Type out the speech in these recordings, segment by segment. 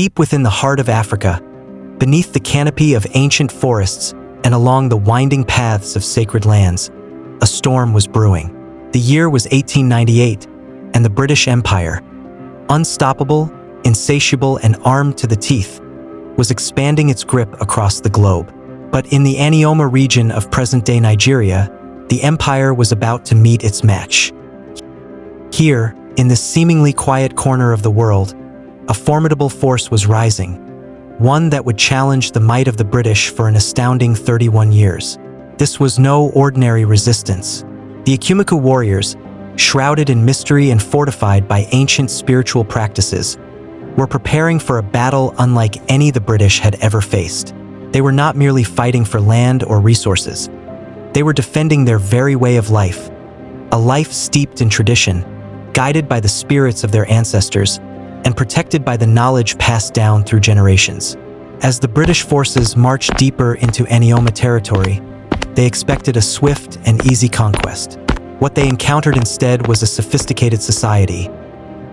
Deep within the heart of Africa, beneath the canopy of ancient forests and along the winding paths of sacred lands, a storm was brewing. The year was 1898, and the British Empire, unstoppable, insatiable, and armed to the teeth, was expanding its grip across the globe. But in the Anioma region of present-day Nigeria, the empire was about to meet its match. Here, in this seemingly quiet corner of the world, a formidable force was rising, one that would challenge the might of the British for an astounding 31 years. This was no ordinary resistance. The Ekumeku warriors, shrouded in mystery and fortified by ancient spiritual practices, were preparing for a battle unlike any the British had ever faced. They were not merely fighting for land or resources. They were defending their very way of life, a life steeped in tradition, guided by the spirits of their ancestors, and protected by the knowledge passed down through generations. As the British forces marched deeper into Anioma territory, they expected a swift and easy conquest. What they encountered instead was a sophisticated society,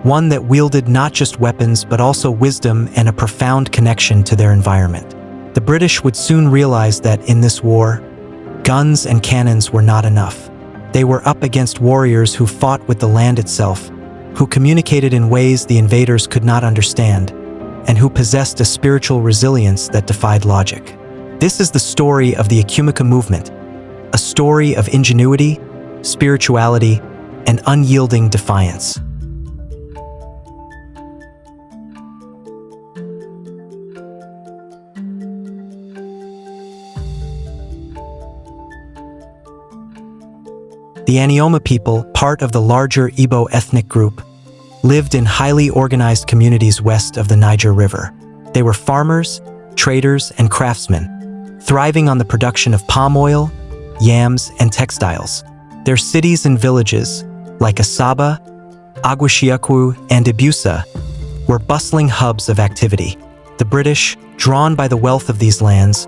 one that wielded not just weapons but also wisdom and a profound connection to their environment. The British would soon realize that in this war, guns and cannons were not enough. They were up against warriors who fought with the land itself, who communicated in ways the invaders could not understand, and who possessed a spiritual resilience that defied logic. This is the story of the Ekumeku Movement, a story of ingenuity, spirituality, and unyielding defiance. The Anioma people, part of the larger Igbo ethnic group, lived in highly organized communities west of the Niger River. They were farmers, traders, and craftsmen, thriving on the production of palm oil, yams, and textiles. Their cities and villages, like Asaba, Agwashiakwu, and Ibusa, were bustling hubs of activity. The British, drawn by the wealth of these lands,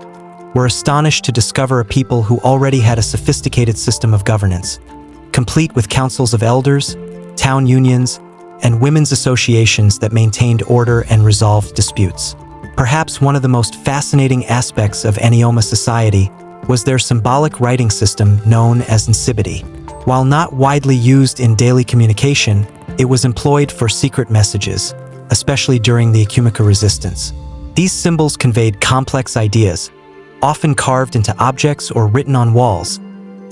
were astonished to discover a people who already had a sophisticated system of governance, complete with councils of elders, town unions, and women's associations that maintained order and resolved disputes. Perhaps one of the most fascinating aspects of Anioma society was their symbolic writing system known as Nsibidi. While not widely used in daily communication, it was employed for secret messages, especially during the Ekumeku resistance. These symbols conveyed complex ideas, often carved into objects or written on walls,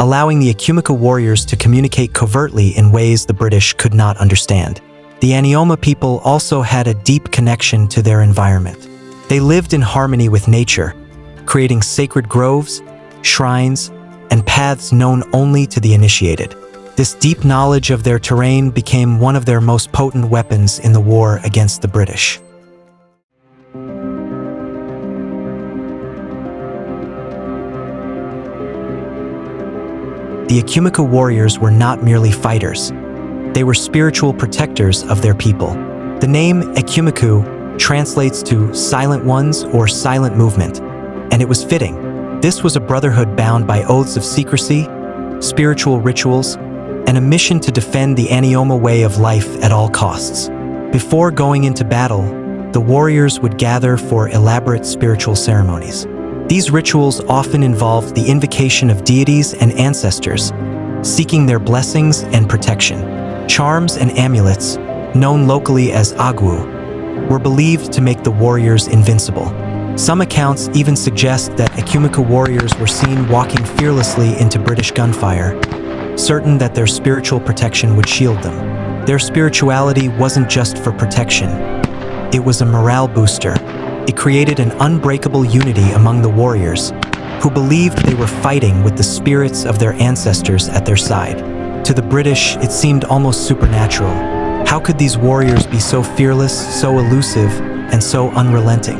allowing the Ekumeku warriors to communicate covertly in ways the British could not understand. The Anioma people also had a deep connection to their environment. They lived in harmony with nature, creating sacred groves, shrines, and paths known only to the initiated. This deep knowledge of their terrain became one of their most potent weapons in the war against the British. The Ekumeku warriors were not merely fighters. They were spiritual protectors of their people. The name Ekumeku translates to silent ones or silent movement, and it was fitting. This was a brotherhood bound by oaths of secrecy, spiritual rituals, and a mission to defend the Anioma way of life at all costs. Before going into battle, the warriors would gather for elaborate spiritual ceremonies. These rituals often involved the invocation of deities and ancestors, seeking their blessings and protection. Charms and amulets, known locally as agwu, were believed to make the warriors invincible. Some accounts even suggest that Ekumeku warriors were seen walking fearlessly into British gunfire, certain that their spiritual protection would shield them. Their spirituality wasn't just for protection. It was a morale booster. It created an unbreakable unity among the warriors, who believed they were fighting with the spirits of their ancestors at their side. To the British, it seemed almost supernatural. How could these warriors be so fearless, so elusive, and so unrelenting?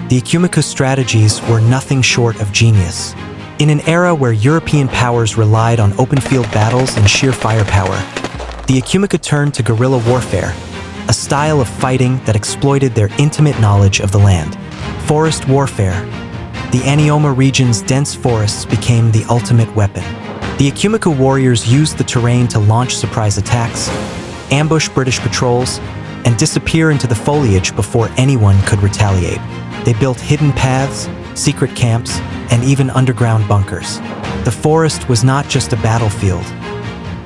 The Ekumeku strategies were nothing short of genius. In an era where European powers relied on open-field battles and sheer firepower, the Ekumeku turned to guerrilla warfare, a style of fighting that exploited their intimate knowledge of the land. Forest warfare. the Anioma region's dense forests became the ultimate weapon. The Ekumeku warriors used the terrain to launch surprise attacks, ambush British patrols, and disappear into the foliage before anyone could retaliate. They built hidden paths, secret camps, and even underground bunkers. The forest was not just a battlefield.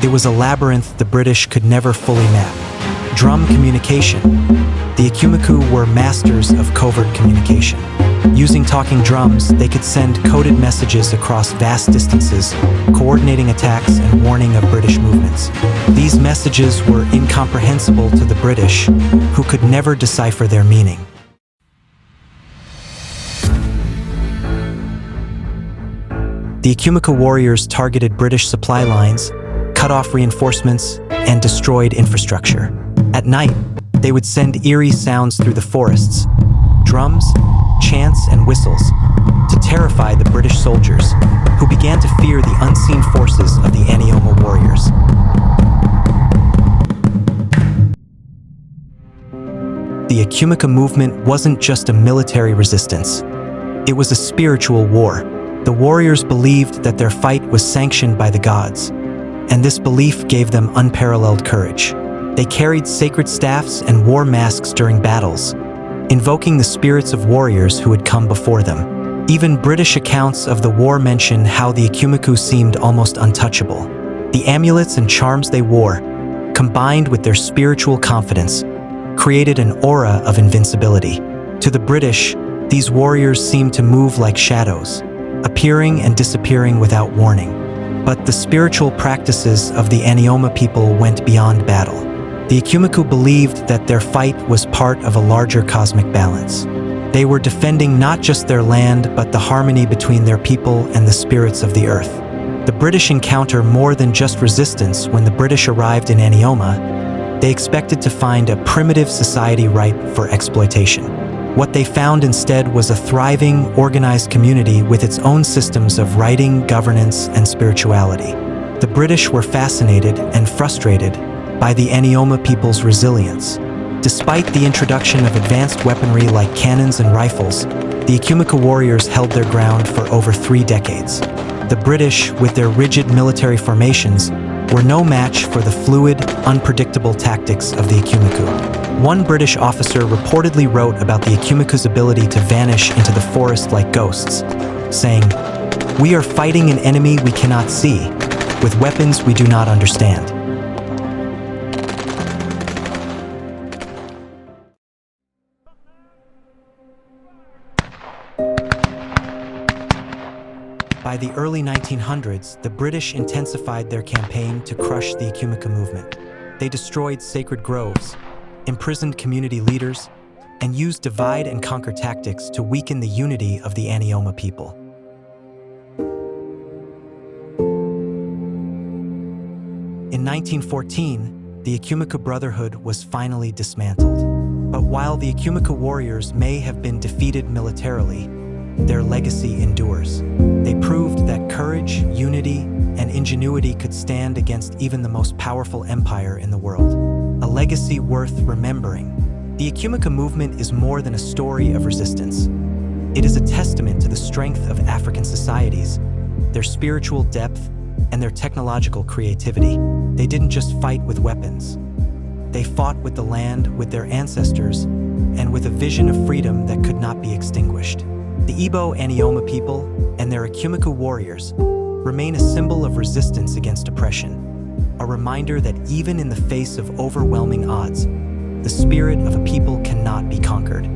It was a labyrinth the British could never fully map. Drum communication. The Ekumeku were masters of covert communication. Using talking drums, they could send coded messages across vast distances, coordinating attacks and warning of British movements. These messages were incomprehensible to the British, who could never decipher their meaning. The Ekumeku warriors targeted British supply lines, cut off reinforcements, and destroyed infrastructure. At night, they would send eerie sounds through the forests, drums, chants, and whistles, to terrify the British soldiers, who began to fear the unseen forces of the Anioma warriors. The Ekumeku Movement wasn't just a military resistance. It was a spiritual war. The warriors believed that their fight was sanctioned by the gods, and this belief gave them unparalleled courage. They carried sacred staffs and wore masks during battles, invoking the spirits of warriors who had come before them. Even British accounts of the war mention how the Ekumeku seemed almost untouchable. The amulets and charms they wore, combined with their spiritual confidence, created an aura of invincibility. To the British, these warriors seemed to move like shadows, appearing and disappearing without warning. But the spiritual practices of the Anioma people went beyond battle. The Ekumeku believed that their fight was part of a larger cosmic balance. They were defending not just their land, but the harmony between their people and the spirits of the earth. The British encounter more than just resistance. When the British arrived in Anioma, they expected to find a primitive society ripe for exploitation. What they found instead was a thriving, organized community with its own systems of writing, governance, and spirituality. The British were fascinated and frustrated by the Anioma people's resilience. Despite the introduction of advanced weaponry like cannons and rifles, the Ekumeku warriors held their ground for over 3 decades. The British, with their rigid military formations, were no match for the fluid, unpredictable tactics of the Ekumeku. One British officer reportedly wrote about the Ekumeku's ability to vanish into the forest like ghosts, saying, "We are fighting an enemy we cannot see, with weapons we do not understand." By the early 1900s, the British intensified their campaign to crush the Ekumeku movement. They destroyed sacred groves, imprisoned community leaders, and used divide-and-conquer tactics to weaken the unity of the Anioma people. In 1914, the Ekumeku Brotherhood was finally dismantled. But while the Ekumeku warriors may have been defeated militarily, their legacy endures. They proved that courage, unity, and ingenuity could stand against even the most powerful empire in the world. A legacy worth remembering. The Ekumeku movement is more than a story of resistance. It is a testament to the strength of African societies, their spiritual depth, and their technological creativity. They didn't just fight with weapons. They fought with the land, with their ancestors, and with a vision of freedom that could not be extinguished. The Igbo Anioma people and their Ekumeku warriors remain a symbol of resistance against oppression, a reminder that even in the face of overwhelming odds, the spirit of a people cannot be conquered.